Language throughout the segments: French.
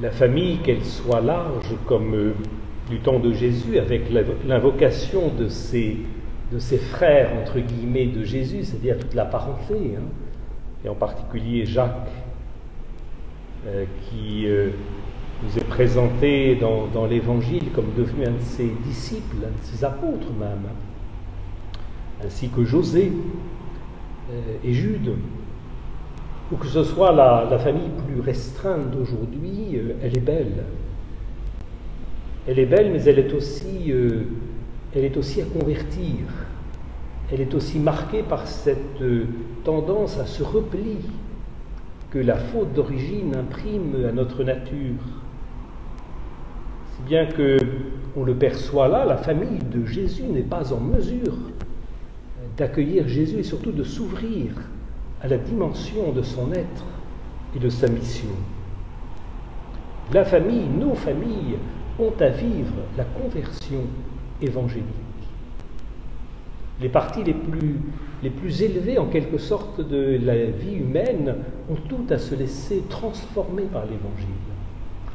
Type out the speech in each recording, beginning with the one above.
la famille, qu'elle soit large comme du temps de Jésus, avec l'invocation de ses frères, entre guillemets, de Jésus, c'est-à-dire toute la parenté, hein, et en particulier Jacques, qui nous est présenté dans l'Évangile comme devenu un de ses disciples, un de ses apôtres même, ainsi que José et Jude. Ou que ce soit la famille plus restreinte d'aujourd'hui, elle est belle. Elle est belle, mais elle est aussi à convertir. Elle est aussi marquée par cette tendance à ce repli que la faute d'origine imprime à notre nature. Si bien qu'on le perçoit là, la famille de Jésus n'est pas en mesure d'accueillir Jésus et surtout de s'ouvrir à la dimension de son être et de sa mission. La famille, nos familles, ont à vivre la conversion évangélique. Les parties les plus élevées, en quelque sorte, de la vie humaine ont toutes à se laisser transformer par l'Évangile.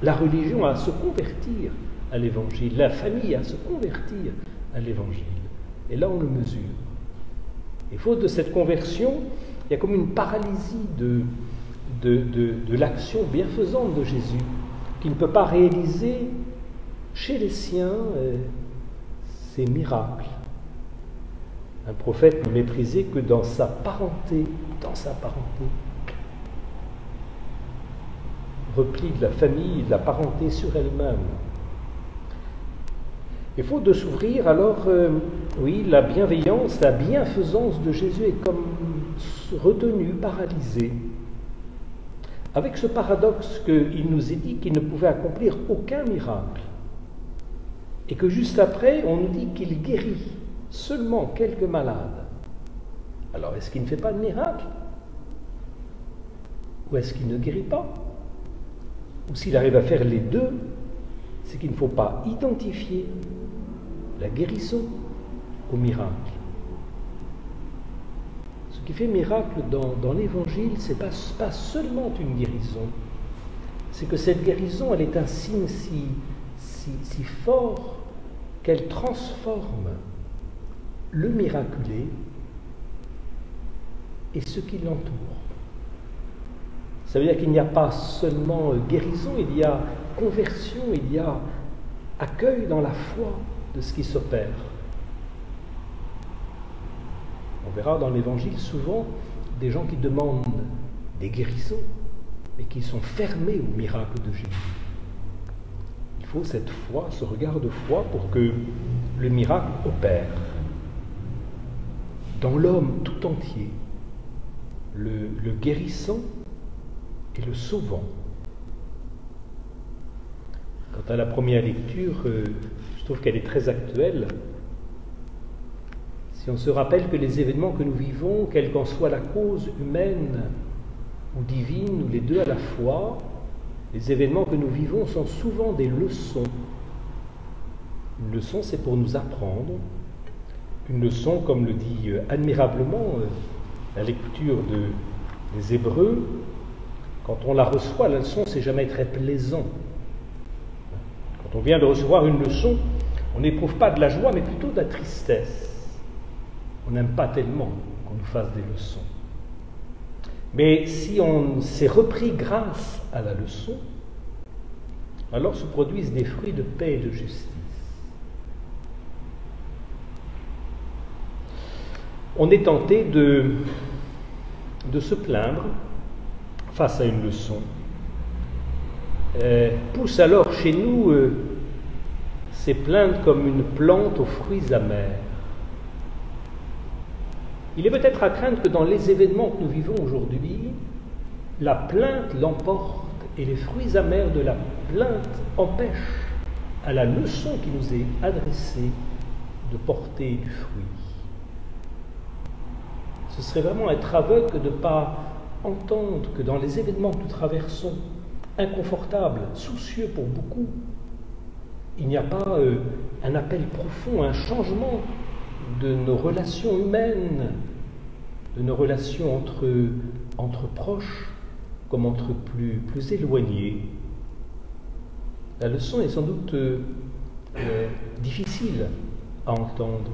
La religion a à se convertir à l'Évangile, la famille a à se convertir à l'Évangile. Et là, on le mesure. Et faute de cette conversion, il y a comme une paralysie de l'action bienfaisante de Jésus, qui ne peut pas réaliser chez les siens ces miracles. Un prophète ne méprisé que dans sa parenté, repli de la famille, de la parenté sur elle-même. Il faut de s'ouvrir, alors, oui, la bienveillance, la bienfaisance de Jésus est comme retenue, paralysée. Avec ce paradoxe qu'il nous est dit qu'il ne pouvait accomplir aucun miracle. Et que juste après, on nous dit qu'il guérit seulement quelques malades. Alors, est-ce qu'il ne fait pas de miracle? Ou est-ce qu'il ne guérit pas? Ou s'il arrive à faire les deux, c'est qu'il ne faut pas identifier la guérison au miracle. Ce qui fait miracle dans l'Évangile, ce n'est pas seulement une guérison, c'est que cette guérison, elle est un signe si fort qu'elle transforme le miraculé et ce qui l'entoure. Ça veut dire qu'il n'y a pas seulement guérison, il y a conversion, il y a accueil dans la foi de ce qui s'opère. On verra dans l'Évangile souvent des gens qui demandent des guérisons, mais qui sont fermés au miracle de Jésus. Il faut cette foi, ce regard de foi pour que le miracle opère dans l'homme tout entier, le guérissant et le sauvant. Quant à la première lecture, je trouve qu'elle est très actuelle. Si on se rappelle que les événements que nous vivons, quelle qu'en soit la cause humaine ou divine, ou les deux à la fois, les événements que nous vivons sont souvent des leçons. Une leçon, c'est pour nous apprendre. Une leçon, comme le dit admirablement la lecture des Hébreux, quand on la reçoit, la leçon, c'est jamais très plaisant. Quand on vient de recevoir une leçon, on n'éprouve pas de la joie, mais plutôt de la tristesse. On n'aime pas tellement qu'on nous fasse des leçons. Mais si on s'est repris grâce à la leçon, alors se produisent des fruits de paix et de justice. On est tenté de se plaindre face à une leçon. Pousse alors chez nous ces plaintes comme une plante aux fruits amers. Il est peut-être à craindre que dans les événements que nous vivons aujourd'hui, la plainte l'emporte et les fruits amers de la plainte empêchent à la leçon qui nous est adressée de porter du fruit. Ce serait vraiment être aveugle de ne pas entendre que dans les événements que nous traversons, inconfortables, soucieux pour beaucoup, il n'y a pas un appel profond, un changement de nos relations humaines, de nos relations entre proches comme entre plus éloignés. La leçon est sans doute difficile à entendre.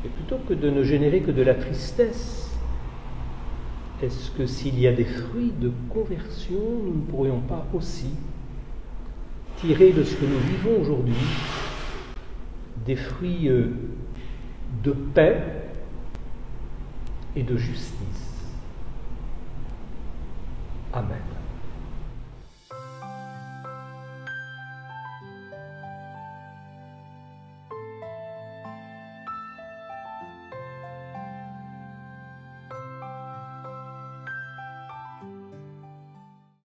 Et plutôt que de ne générer que de la tristesse, est-ce que s'il y a des fruits de conversion, nous ne pourrions pas aussi tirer de ce que nous vivons aujourd'hui des fruits de paix et de justice? Amen.